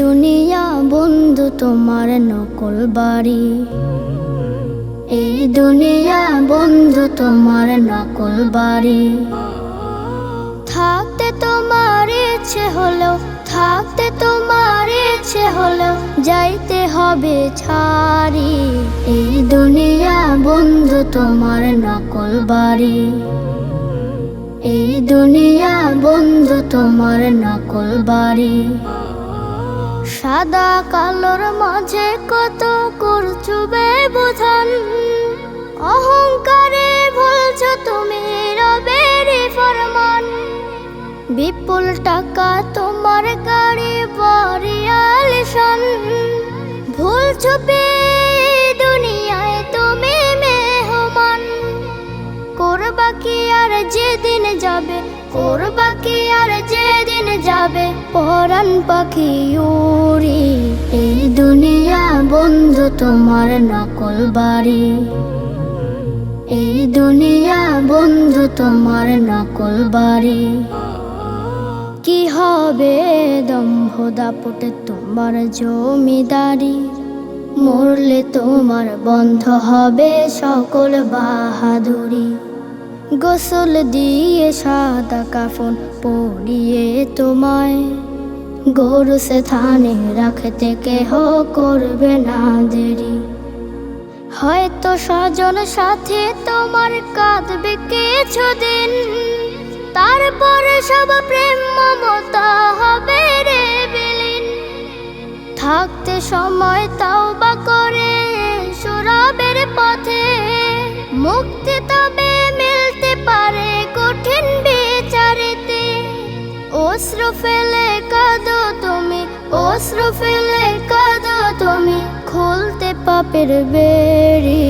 দুনিয়া বন্ধু তোমার নকল বাড়ি, এই দুনিয়া বন্ধু তোমার নকল বাড়ি। থাকতে তোমার ইচ্ছে হলো, থাকতে তোমার ইচ্ছে হলো, যাইতে হবে ছাড়ি। এই দুনিয়া বন্ধু তোমার নকল বাড়ি, এই দুনিয়া বন্ধু তোমার নকল বাড়ি। সাদা কালোর মাঝে কত করছো ব্যবধান, অহংকারে ভুলছো তুমি রবের ফরমান। বিপুল টাকা তোমার গাড়ি বাড়ি আলিশান, ভুলছো দুনিয়ায় তুমি মেহমান। করবা কি আর যেদিন যাবে, করবা কি আর যেদিন যাবে, পরাণ পাখি উড়ি। এই দুনিয়া বন্ধু তোমার নকল বাড়ি, এই দুনিয়া বন্ধু তোমার নকল বাড়ি। কি হবে দম্ভ দাপটে তোমার জমিদারি, মরলে তোমার বন্ধ হবে সকল বাহাদুরি। গোসল দিয়ে সাদা কাফন পরিয়ে তোমায়, গরু সে থানে রাখতে কেহ করবে না দেরি। হয়তো স্বজন সাথে তোমার কাঁদবে কিছুদিন, তারপরে সব প্রেম মমতা হবে রে বিলীন। থাকতে সময় তাওবা করে শরাবের পথে, মুক্তি তবে মিলতে পারে কঠিন বিচারেতে। অশ্রু ফেলে কাঁদো তুমি, অশ্রু ফেলে কাঁদো তুমি, খুলতে পাপের বেড়ি।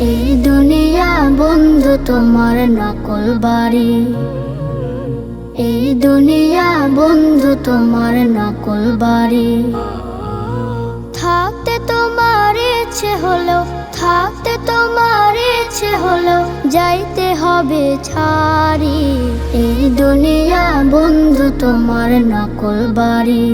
এই দুনিয়া বন্ধু তোমার নকল বাড়ি, এই দুনিয়া বন্ধু তোমার নকল বাড়ি। থাকতে তোমার ইচ্ছে হলো, থাকতে তোমার ইচ্ছে হলো, যাইতে হবে ছাড়ি। এই দুনিয়া বন্ধু তোমার নকল বাড়ি।